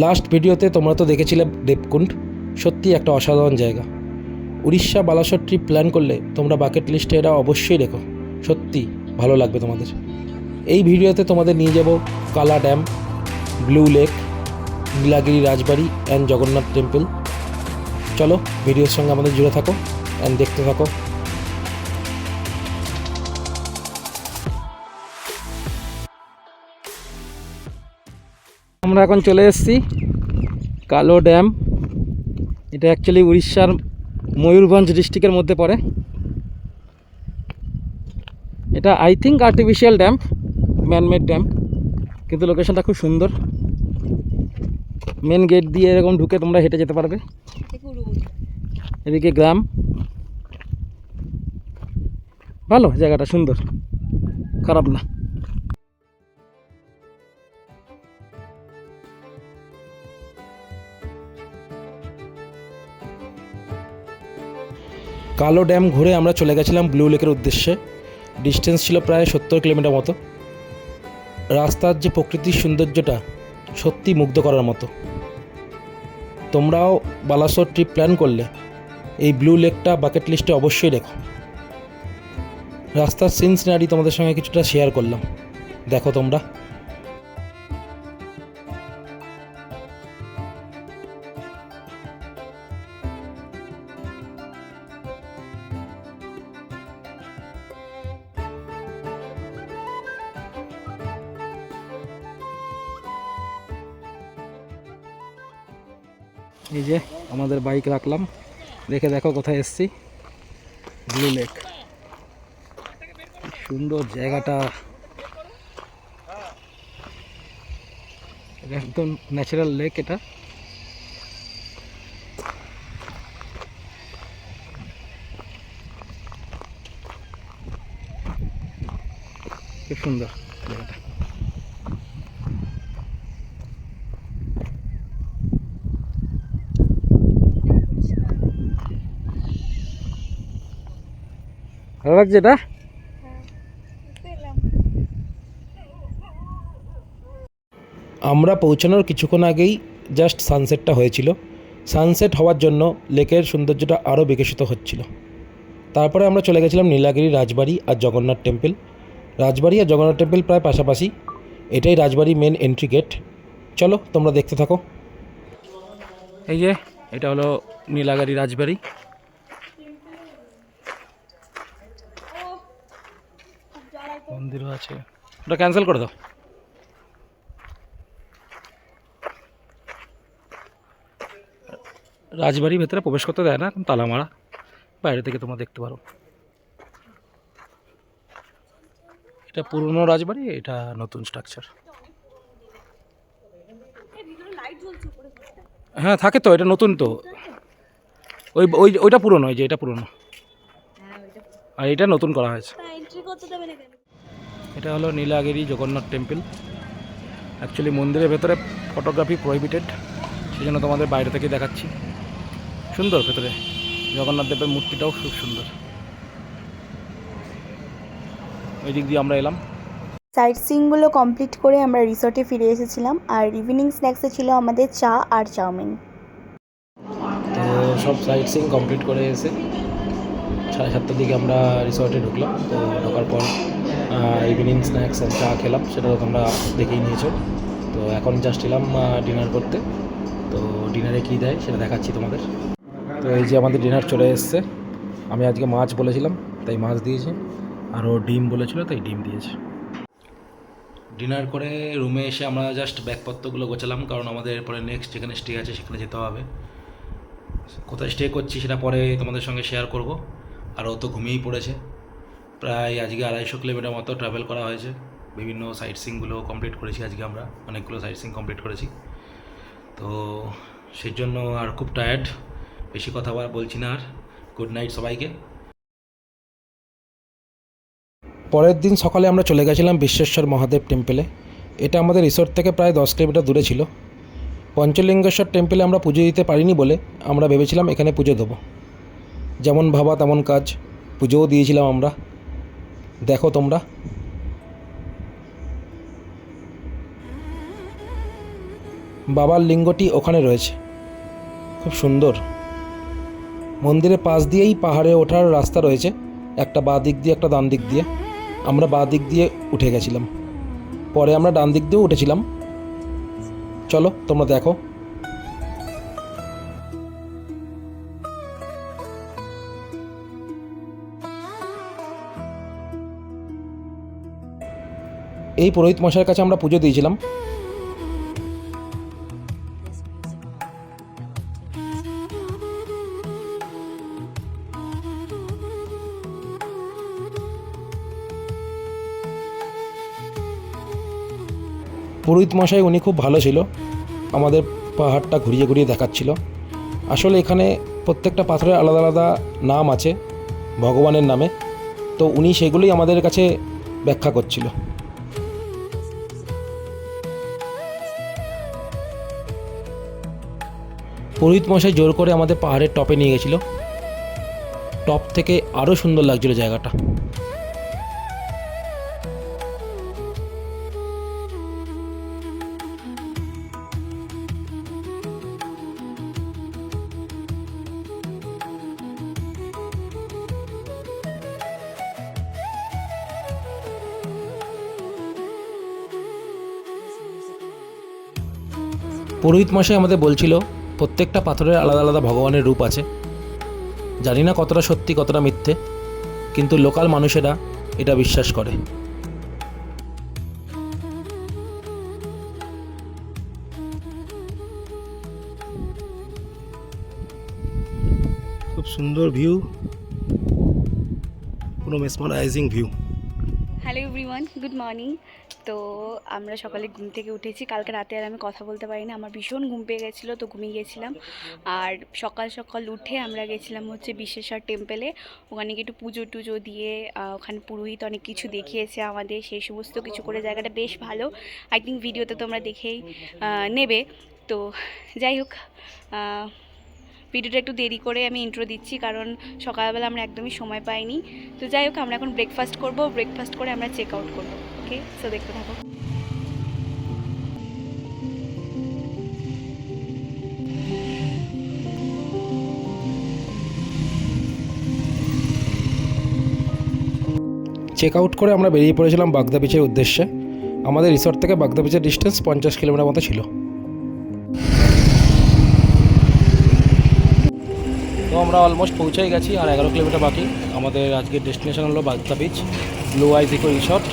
Last ভিডিওতে তোমরা তো দেখেছিলে দেবকুণ্ড, সত্যি একটা অসাধারণ জায়গা। উড়িষ্যা বালাসোর ট্রিপ প্ল্যান করলে তোমরা বাকেট লিস্টে এটা অবশ্যই রেখো, সত্যি ভালো লাগবে তোমাদের। এই ভিডিওতে তোমাদের নিয়ে যাব Kala dam, blue lake, Nilagiri Rajbari and Jagannath temple. চলো ভিডিওর সঙ্গে আমাদের জুড়ে থাকো অ্যান্ড দেখতে থাকো। আমরা এখন চলে এসেছি কালো ড্যাম। এটা অ্যাকচুয়ালি উড়িষ্যার ময়ূরভঞ্জ ডিস্ট্রিক্টের মধ্যে পড়ে। এটা I think artificial dam, manmade dam, কিন্তু লোকেশনটা খুব সুন্দর। মেন গেট দিয়ে এরকম ঢুকে তোমরা হেঁটে যেতে পারবে। এদিকে গ্রাম, ভালো জায়গাটা, সুন্দর, খারাপ না। কালো ড্যাম ঘুরে আমরা চলে গেছিলাম ব্লু লেকের উদ্দেশ্যে। ডিস্টেন্স ছিল প্রায় 70 কিলোমিটার মতো। রাস্তার যে প্রকৃতির সৌন্দর্যটা সত্যি মুগ্ধ করার মতো। তোমরাও বালাসোর ট্রিপ প্ল্যান করলে এই ব্লু লেকটা বাকেট লিস্টে অবশ্যই রেখো। রাস্তার সিন সিনারি তোমাদের সঙ্গে কিছুটা শেয়ার করলাম, দেখো তোমরা। এই যে আমাদের বাইক রাখলাম, দেখে দেখো কোথায় এসছি, ব্লু লেক। সুন্দর জায়গাটা, একদম ন্যাচারাল লেক এটা। খুব সুন্দর জায়গাটা। ভালো লাগছে এটা। আমরা পৌঁছানোর কিছুক্ষণ আগেই জাস্ট সানসেটটা হয়েছিল। সানসেট হওয়ার জন্য লেকের সৌন্দর্যটা আরও বিকশিত হচ্ছিল। তারপরে আমরা চলে গেছিলাম নীলাগিরি রাজবাড়ি আর জগন্নাথ টেম্পল। রাজবাড়ি আর জগন্নাথ টেম্পল প্রায় পাশাপাশি, এটাই রাজবাড়ি মেন এন্ট্রি গেট। চলো তোমরা দেখতে থাকো। এই যে এটা হলো নীলাগিরি রাজবাড়ি। মন্দিরও আছে, ওটা ক্যান্সেল করে দাও। রাজবাড়ির ভেতরে প্রবেশ করতে দেয় না, তালা মারা, বাইরে থেকে তোমরা দেখতে পারো। এটা পুরনো রাজবাড়ি, এটা নতুন স্ট্রাকচার। হ্যাঁ থাকে তো, এটা নতুন তো। ওইটা পুরনো, ওই যে এটা পুরনো, আর এটা নতুন করা হয়েছে। এটা হলো নীলাগিরি জগন্নাথ টেম্পল। অ্যাকচুয়ালি মন্দিরের ভেতরে ফটোগ্রাফি প্রহিবিটেড, সেই জন্য তোমাদের বাইরে থেকে দেখাচ্ছি। সুন্দর ভেতরে, জগন্নাথ দেবের মূর্তিটাও খুব সুন্দর। ওই দিক দিয়ে আমরা এলাম। সাইট সিইংগুলো কমপ্লিট করে আমরা রিসর্টে ফিরে এসেছিলাম, আর ইভিনিং স্ন্যাক্সে ছিল আমাদের চা আর চাউমিন। তো সব সাইট সিইং কমপ্লিট করে এসে 7:30টার দিকে আমরা রিসর্টে ঢুকলাম। তো ঢোকার পর ইভিনিং স্ন্যাক্স আর চা খেলাম, সেটা তো তোমরা দেখেই নিয়েছো। তো এখন জাস্ট এলাম ডিনার করতে। তো ডিনারে কী দেয় সেটা দেখাচ্ছি তোমাদের। তো এই যে আমাদের ডিনার চলে এসছে। আমি আজকে মাছ বলেছিলাম তাই মাছ দিয়েছে, আরও ডিম বলেছিল তাই ডিম দিয়েছে। ডিনার করে রুমে এসে আমরা জাস্ট ব্যাগপত্রগুলো গোছালাম, কারণ আমাদের এরপরে নেক্সট যেখানে স্টে আছে সেখানে যেতে হবে। কোথায় স্টে করছি সেটা পরে তোমাদের সঙ্গে শেয়ার করব। আর ও তো ঘুমিয়েই পড়েছে। প্রায় আজকে 250 কিলোমিটার মতো ট্রাভেল করা হয়েছে। বিভিন্ন সাইট সিইংগুলো কমপ্লিট করেছি আজকে, আমরা অনেকগুলো সাইট সিইং কমপ্লিট করেছি। তো সেই জন্য আর খুব টায়ার্ড, বেশি কথা বলছি না আর। গুড নাইট সবাইকে। পরের দিন সকালে আমরা চলে গেছিলাম বিশ্বেশ্বর মহাদেব টেম্পলে। এটা আমাদের রিসোর্ট থেকে প্রায় 10 কিলোমিটার দূরে ছিল। পঞ্চলিঙ্গেশ্বর টেম্পলে আমরা পুজো দিতে পারিনি বলে আমরা ভেবেছিলাম এখানে পুজো দেবো। যেমন ভাবা তেমন কাজ, পুজোও দিয়েছিলাম আমরা, দেখো তোমরা। বাবার লিঙ্গটি ওখানে রয়েছে, খুব সুন্দর। মন্দিরের পাশ দিয়েই পাহাড়ে ওঠার রাস্তা রয়েছে, একটা বাঁ দিক দিয়ে একটা ডান দিক দিয়ে। আমরা বাঁ দিক দিয়ে উঠে গেছিলাম, পরে আমরা ডান দিক দিয়েও উঠেছিলাম। চলো তোমরা দেখো। এই পুরোহিত মশাইয়ের কাছে আমরা পুজো দিয়েছিলাম। পুরোহিত মশাই উনি খুব ভালো ছিল, আমাদের পাহাড়টা ঘুরিয়ে ঘুরিয়ে দেখাচ্ছিল। আসলে এখানে প্রত্যেকটা পাথরের আলাদা আলাদা নাম আছে ভগবানের নামে, তো উনি সেগুলোই আমাদের কাছে ব্যাখ্যা করছিল। পুরোহিত মশাই জোর করে আমাদের পাহাড়ের টপে নিয়ে গেছিল। টপ থেকে আরও সুন্দর লাগছিল জায়গাটা। পুরোহিত মশাই আমাদের বলছিল প্রত্যেকটা পাথরের আলাদা আলাদা ভগবানের রূপ আছে। জানি না কতটা সত্যি কতটা মিথ্যে, কিন্তু লোকাল মানুষেরা এটা বিশ্বাস করে। খুব সুন্দর ভিউ, পুরো mesmerising view. Hello everyone, good morning. তো আমরা সকালে ঘুম থেকে উঠেছি। কালকে রাতে আর আমি কথা বলতে পারিনি, আমার ভীষণ ঘুম পেয়ে গেছিলো, তো ঘুমিয়ে গেছিলাম। আর সকাল সকাল উঠে আমরা গেছিলাম হচ্ছে বিশ্বেশ্বর টেম্পলে। ওখানে গিয়ে একটু পুজো টুজো দিয়ে ওখানে পুরোহিত অনেক কিছু দেখিয়েছে আমাদের, সেই সমস্ত কিছু করে জায়গাটা বেশ ভালো। আই থিঙ্ক ভিডিওতে তোমরা দেখেই নেবে। তো যাই হোক, ভিডিওটা একটু দেরি করে আমি ইন্ট্রো দিচ্ছি, কারণ সকালবেলা আমরা একদমই সময় পাইনি। তো যাই হোক, আমরা এখন ব্রেকফাস্ট করব, ব্রেকফাস্ট করে আমরা চেক আউট করবো। ওকে, সো দেখতে থাকো। চেক আউট করে আমরা বেরিয়ে পড়েছিলাম বাগদা বিচের উদ্দেশ্যে। আমাদের রিসর্ট থেকে বাগদা বিচের ডিস্টেন্স 50 কিলোমিটার মতো ছিল। তো আমরা অলমোস্ট পৌঁছেই গেছি, আর 11 কিলোমিটার বাকি। আমাদের আজকের ডেস্টিনেশন হলো বাগদা বিচ, ব্লু আইস ইকো রিসর্ট।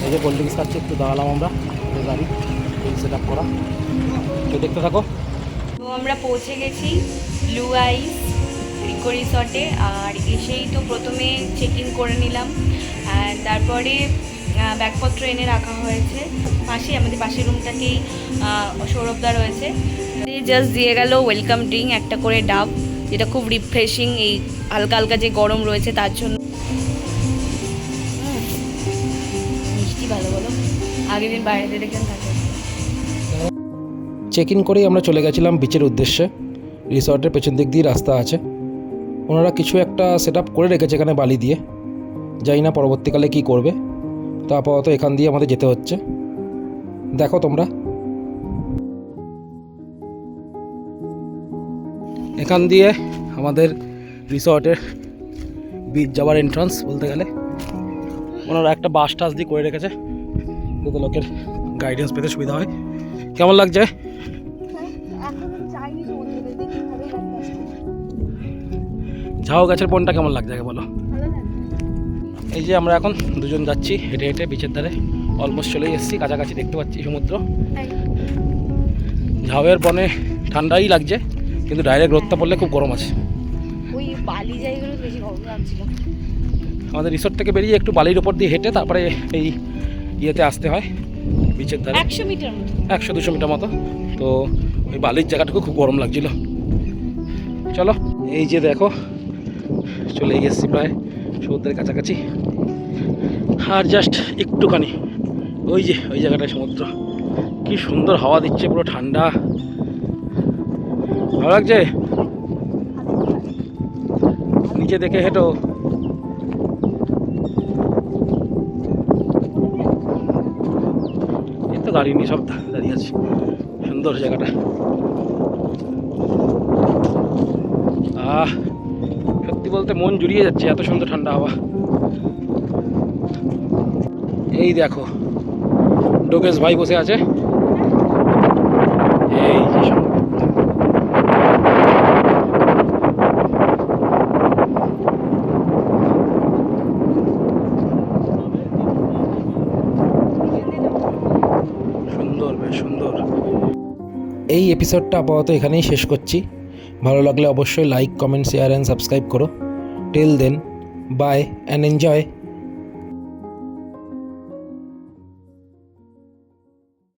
এই যে কোল্ড ড্রিঙ্কস খাচ্ছি, একটু দাঁড়ালাম আমরা, গাড়ি সেট আপ করা। তো দেখতে থাকো। তো আমরা পৌঁছে গেছি ব্লু আইস ইকো রিসর্টে, আর এসেই তো প্রথমে চেক ইন করে নিলাম। আর তারপরে ব্যাগপত্র এনে রাখা হয়েছে পাশে, আমাদের পাশের রুমটাকেই সৌরভদা রয়েছে। জাস্ট দিয়ে গেল ওয়েলকাম ড্রিঙ্ক একটা করে ডাব, যেটা খুব রিফ্রেশিং এই হালকা হালকা যে গরম রয়েছে তার জন্য। মিষ্টি ভালো বলো, আগের দিন বাইরে দেখেন থাকে। চেক ইন করেই আমরা চলে গেছিলাম বিচের উদ্দেশ্যে। রিসর্টের পেছন দিক দিয়ে রাস্তা আছে, ওনারা কিছু একটা সেট আপ করে রেখেছে এখানে বালি দিয়ে, জানি না পরবর্তীকালে কি করবে। তো আপাতত এখান দিয়ে আমাদের যেতে হচ্ছে, দেখো তোমরা। এখান দিয়ে আমাদের রিসর্টের বিচ যাওয়ার এন্ট্রান্স বলতে গেলে। ওনারা একটা বাস টাস দিয়ে করে রেখেছে যাতে লোকের গাইডেন্স পেতে সুবিধা হয়। কেমন লাগছে? ঝাউ গাছের বনটা কেমন লাগছে আগে বলো। এই যে আমরা এখন দুজন যাচ্ছি হেঁটে হেঁটে বিচের ধারে, অলমোস্ট চলেই এসেছি, কাছাকাছি দেখতে পাচ্ছি সমুদ্র। ঝাউয়ের বনে ঠান্ডাই লাগছে, কিন্তু ডাইরেক্ট রোদটা পড়লে খুব গরম আছে। ওই বালি জায়গাগুলো বেশি গরম লাগছিল। আমাদের রিসোর্ট থেকে বেরিয়ে একটু বালির উপর দিয়ে হেঁটে তারপরে এই ইয়েতে আসতে হয় বিচের ধারে, 100 মিটার মতো, 100-200 মিটার মতো। তো ওই বালির জায়গাটুকু খুব গরম লাগছিল। চলো, এই যে দেখো চলে গেছি প্রায় সমুদ্রের কাছাকাছি, আর জাস্ট একটুখানি ওই যে ওই জায়গাটায় সমুদ্র। কি সুন্দর হাওয়া দিচ্ছে, পুরো ঠান্ডা, ভালো লাগছে। নিচে দেখে হেঁটো। এই তো গাড়ি নিয়ে সব দাঁড়িয়ে আছে, সুন্দর জায়গাটা। সত্যি বলতে মন জুড়িয়ে যাচ্ছে, এত সুন্দর ঠান্ডা হাওয়া। এই দেখো ডোকেশ ভাই বসে আছে, এই যে সুন্দর, বেশ সুন্দর। এই এপিসোডটা আপাতত এখানেই শেষ করছি। ভালো লাগলে অবশ্যই like, comment, share and subscribe করো। Till then, bye and enjoy.